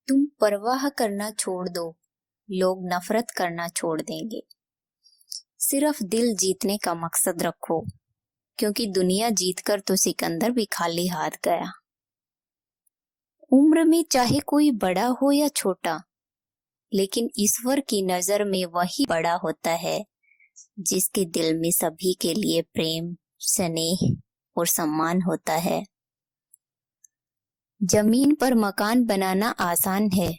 तुम परवाह करना छोड़ दो, लोग नफरत करना छोड़ देंगे। सिर्फ दिल जीतने का मकसद रखो, क्योंकि दुनिया जीतकर तो सिकंदर भी खाली हाथ गया। उम्र में चाहे कोई बड़ा हो या छोटा, लेकिन ईश्वर की नजर में वही बड़ा होता है जिसके दिल में सभी के लिए प्रेम, स्नेह और सम्मान होता है। जमीन पर मकान बनाना आसान है,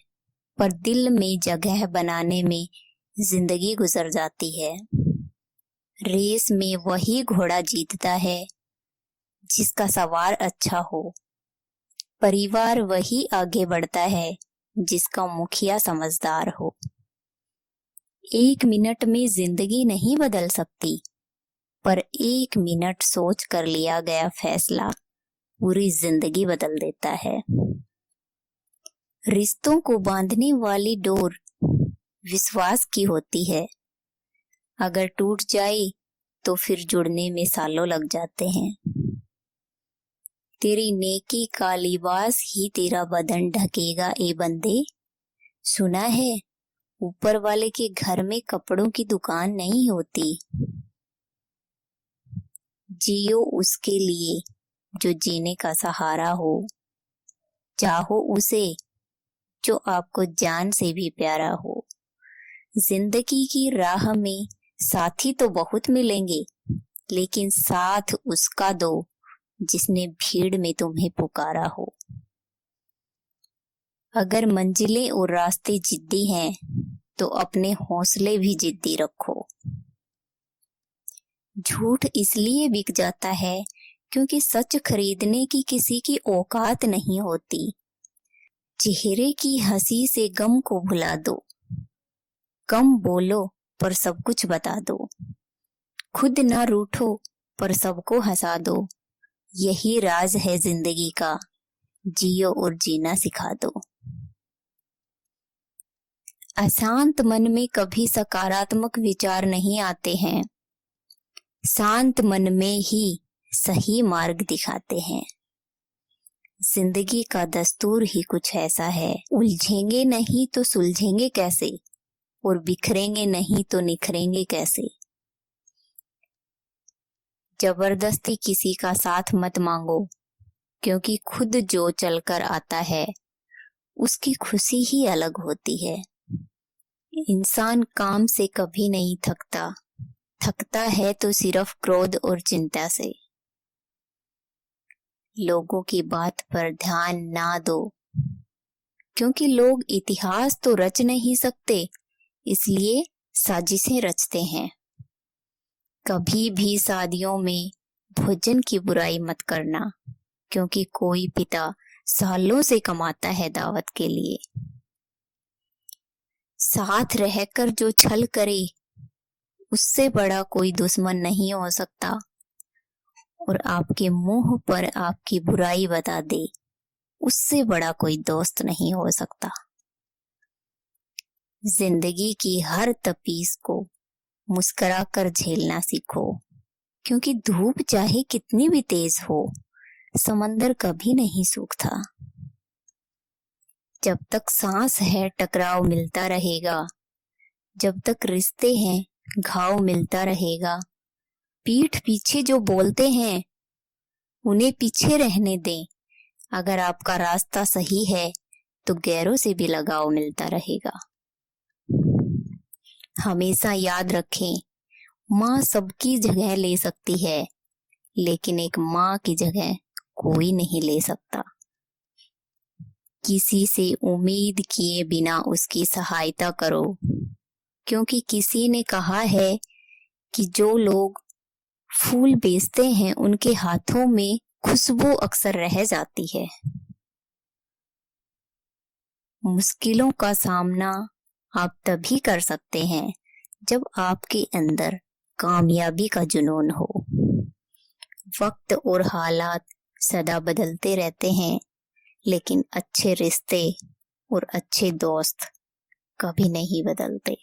पर दिल में जगह बनाने में जिंदगी गुजर जाती है। रेस में वही घोड़ा जीतता है जिसका सवार अच्छा हो। परिवार वही आगे बढ़ता है जिसका मुखिया समझदार हो। 1 मिनट में जिंदगी नहीं बदल सकती, पर 1 मिनट सोच कर लिया गया फैसला पूरी जिंदगी बदल देता है। रिश्तों को बांधने वाली डोर विश्वास की होती है। अगर टूट जाए तो फिर जुड़ने में सालों लग जाते हैं। तेरी नेकी का लिबास ही तेरा बदन ढकेगा ए बंदे। सुना है ऊपर वाले के घर में कपड़ों की दुकान नहीं होती। जियो उसके लिए जो जीने का सहारा हो। चाहो उसे जो आपको जान से भी प्यारा हो। जिंदगी की राह में साथी तो बहुत मिलेंगे, लेकिन साथ उसका दो जिसने भीड़ में तुम्हें पुकारा हो। अगर मंजिलें और रास्ते जिद्दी हैं, तो अपने हौसले भी जिद्दी रखो। झूठ इसलिए बिक जाता है क्योंकि सच खरीदने की किसी की औकात नहीं होती। चेहरे की हंसी से गम को भुला दो। कम बोलो पर सब कुछ बता दो। खुद ना रूठो पर सबको हंसा दो। यही राज है जिंदगी का, जियो और जीना सिखा दो। अशांत मन में कभी सकारात्मक विचार नहीं आते हैं। शांत मन में ही सही मार्ग दिखाते हैं। जिंदगी का दस्तूर ही कुछ ऐसा है, उलझेंगे नहीं तो सुलझेंगे कैसे, और बिखरेंगे नहीं तो निखरेंगे कैसे। जबरदस्ती किसी का साथ मत मांगो, क्योंकि खुद जो चलकर आता है उसकी खुशी ही अलग होती है। इंसान काम से कभी नहीं थकता, थकता है तो सिर्फ क्रोध और चिंता से। लोगों की बात पर ध्यान ना दो, क्योंकि लोग इतिहास तो रच नहीं सकते, इसलिए साजिशें रचते हैं। कभी भी शादियों में भोजन की बुराई मत करना, क्योंकि कोई पिता सालों से कमाता है दावत के लिए। साथ रहकर जो छल करे उससे बड़ा कोई दुश्मन नहीं हो सकता, और आपके मुंह पर आपकी बुराई बता दे उससे बड़ा कोई दोस्त नहीं हो सकता। जिंदगी की हर तपीस को मुस्कुराकर झेलना सीखो, क्योंकि धूप चाहे कितनी भी तेज हो, समंदर कभी नहीं सूखता। जब तक सांस है टकराव मिलता रहेगा, जब तक रिश्ते हैं घाव मिलता रहेगा। पीठ पीछे जो बोलते हैं उन्हें पीछे रहने दें। अगर आपका रास्ता सही है तो गैरों से भी लगाव मिलता रहेगा। हमेशा याद रखें, माँ सबकी जगह ले सकती है, लेकिन एक माँ की जगह कोई नहीं ले सकता। किसी से उम्मीद किए बिना उसकी सहायता करो, क्योंकि किसी ने कहा है कि जो लोग फूल बेचते हैं उनके हाथों में खुशबू अक्सर रह जाती है। मुश्किलों का सामना आप तभी कर सकते हैं जब आपके अंदर कामयाबी का जुनून हो। वक्त और हालात सदा बदलते रहते हैं, लेकिन अच्छे रिश्ते और अच्छे दोस्त कभी नहीं बदलते।